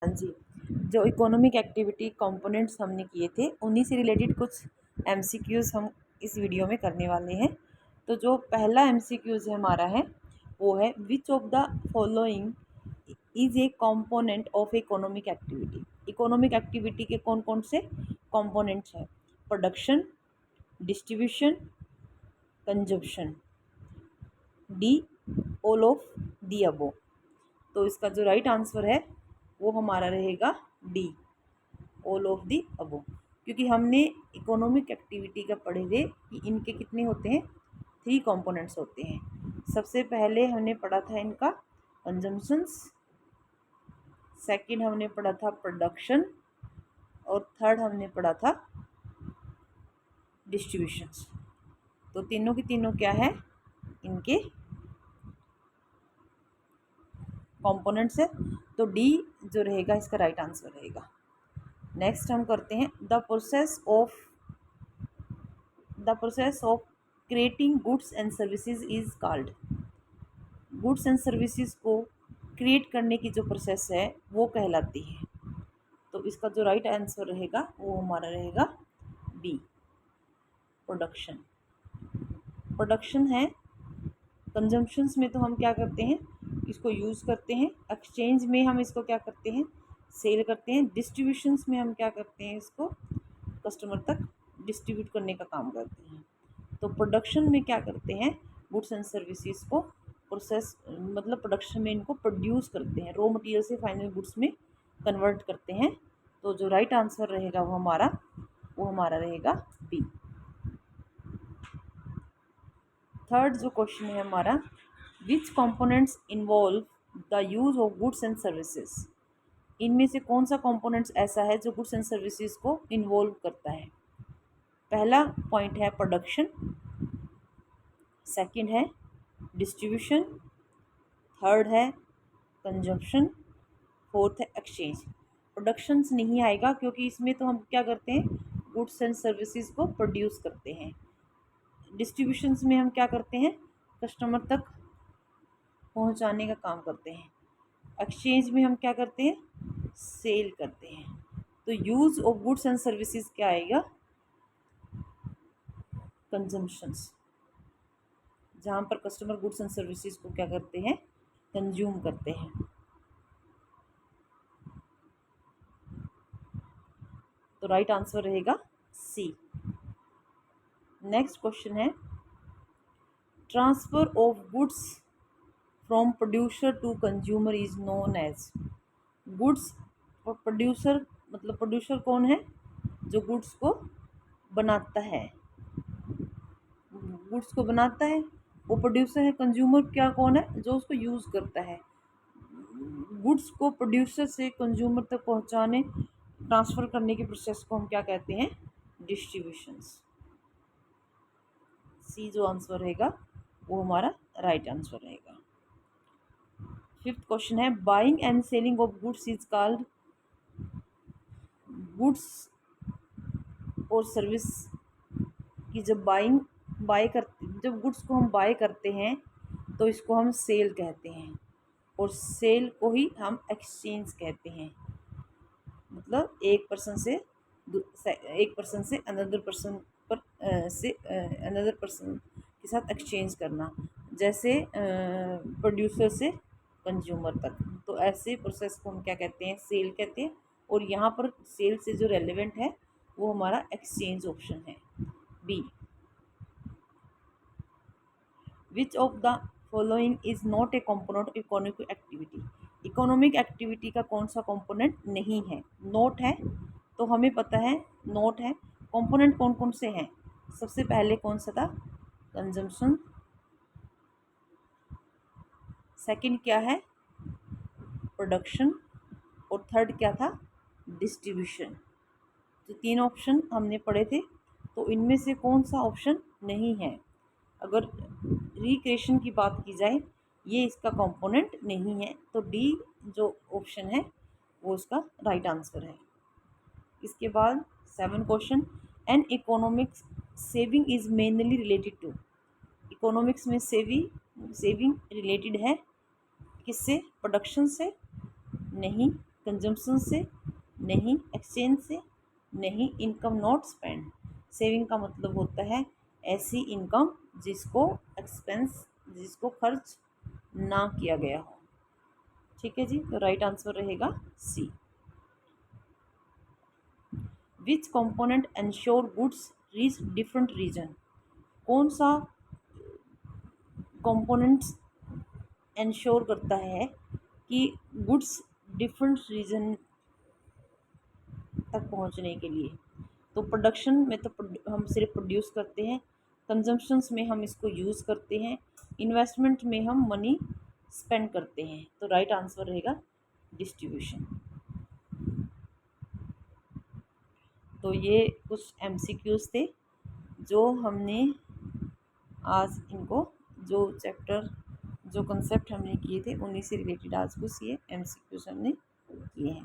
हाँ जी, जो economic activity components हमने किए थे उन्हीं से रिलेटेड कुछ एमसीक्यूज़ हम इस वीडियो में करने वाले हैं। तो जो पहला एमसीक्यूज़ हमारा है वो है, which of the following is a component of economic activity. Economic activity के कौन कौन से कंपोनेंट्स हैं? Production, distribution, consumption. D, all of the above. तो इसका जो राइट आंसर है वो हमारा रहेगा D, all of the above. क्योंकि हमने इकोनॉमिक एक्टिविटी का पढ़े थे कि इनके कितने होते हैं, 3 कंपोनेंट्स होते हैं। सबसे पहले हमने पढ़ा था इनका कंजम्पशंस, सेकंड हमने पढ़ा था प्रोडक्शन, और थर्ड हमने पढ़ा था डिस्ट्रीब्यूशंस। तो तीनों की तीनों क्या है, इनके कंपोनेंट्स है। तो डी जो रहेगा इसका राइट आंसर रहेगा। नेक्स्ट हम करते हैं, the process of creating goods and services is called. Goods and services को क्रिएट करने की जो प्रोसेस है वो कहलाती है। तो इसका जो राइट आंसर रहेगा वो हमारा रहेगा बी, प्रोडक्शन। प्रोडक्शन है, कंजम्पशंस में तो हम क्या करते हैं, इसको यूज़ करते हैं। एक्सचेंज में हम इसको क्या करते हैं, सेल करते हैं। डिस्ट्रीब्यूशंस में हम क्या करते हैं, इसको कस्टमर तक डिस्ट्रीब्यूट करने का काम करते हैं। तो प्रोडक्शन में क्या करते हैं, गुड्स एंड सर्विसेज को प्रोसेस, मतलब प्रोडक्शन में इनको प्रोड्यूस करते हैं, रॉ मटेरियल से फाइनल गुड्स में कन्वर्ट करते हैं। तो जो राइट आंसर रहेगा वो हमारा रहेगा बी। थर्ड जो क्वेश्चन है हमारा, which components involve the use of goods and services. इनमें से कौन सा कंपोनेंट्स ऐसा है जो गुड्स एंड सर्विसेज को इन्वॉल्व करता है? पहला पॉइंट है प्रोडक्शन, सेकंड है डिस्ट्रीब्यूशन, थर्ड है कंजप्शन, फोर्थ है एक्सचेंज। प्रोडक्शंस नहीं आएगा क्योंकि इसमें तो हम क्या करते हैं, गुड्स एंड सर्विसेज को प्रोड्यूस करते हैं। डिस्ट्रीब्यूशंस में हम क्या करते हैं, कस्टमर तक पहुंचाने का काम करते हैं। एक्सचेंज में हम क्या करते हैं, सेल करते हैं। तो use of goods and services क्या आएगा, कंजम्पशंस, जहाँ पर कस्टमर गुड्स एंड सर्विसेज को क्या करते हैं, कंज्यूम करते हैं। तो राइट आंसर रहेगा सी। नेक्स्ट क्वेश्चन है, transfer of goods from producer to consumer is known as. Goods और प्रोड्यूसर, मतलब प्रोड्यूसर कौन है, जो गुड्स को बनाता है, गुड्स को बनाता है वो प्रोड्यूसर है। कंज्यूमर क्या कौन है, जो उसको यूज़ करता है। गुड्स को प्रोड्यूसर से कंज्यूमर तक पहुंचाने, ट्रांसफ़र करने के प्रोसेस को हम क्या कहते हैं, डिस्ट्रीब्यूशंस। सी जो आंसर रहेगा वो हमारा राइट आंसर रहेगा। फिफ्थ क्वेश्चन है, buying and selling of goods is called. Goods और सर्विस की जब जब गुड्स को हम बाय करते हैं तो इसको हम सेल कहते हैं, और सेल को ही हम एक्सचेंज कहते हैं। मतलब एक पर्सन से अनदर पर्सन से अनदर पर्सन के साथ एक्सचेंज करना, जैसे प्रोड्यूसर से कंज्यूमर तक। तो ऐसे प्रोसेस को हम क्या कहते हैं, सेल कहते हैं। और यहाँ पर सेल से जो रेलेवेंट है वो हमारा एक्सचेंज ऑप्शन है, B. Which of the following is not a component of economic activity. Economic activity का कौन सा कंपोनेंट नहीं है, नोट है। तो हमें पता है नोट है। कंपोनेंट कौन कौन से हैं, सबसे पहले कौन सा था, कंजम्पशन, सेकंड क्या है, प्रोडक्शन, और थर्ड क्या था, डिस्ट्रीब्यूशन। तो 3 ऑप्शन हमने पढ़े थे, तो इनमें से कौन सा ऑप्शन नहीं है। अगर रिक्रिएशन की बात की जाए, ये इसका कंपोनेंट नहीं है, तो डी जो ऑप्शन है वो इसका राइट आंसर है। इसके बाद 7 question, an economics saving is mainly related to. Economics में सेविंग रिलेटेड है किससे, प्रोडक्शन से नहीं, कंजम्पशन से नहीं, एक्सचेंज से नहीं, इनकम नॉट स्पेंड। सेविंग का मतलब होता है ऐसी इनकम जिसको खर्च ना किया गया हो। ठीक है जी, तो राइट आंसर रहेगा C. Which component ensure goods reach different region. कौन सा कंपोनेंट्स इंश्योर करता है कि गुड्स डिफरेंट रीजन तक पहुंचने के लिए। तो प्रोडक्शन में तो हम सिर्फ प्रोड्यूस करते हैं, कंजम्पशंस में हम इसको यूज़ करते हैं, इन्वेस्टमेंट में हम मनी स्पेंड करते हैं। तो राइट आंसर रहेगा डिस्ट्रीब्यूशन। तो ये कुछ एमसीक्यूज थे जो हमने आज इनको जो चैप्टर जो कंसेप्ट हमने किए थे उन्हीं से रिलेटेड आज कुछ ये एमसीक्यूज हमने किए हैं।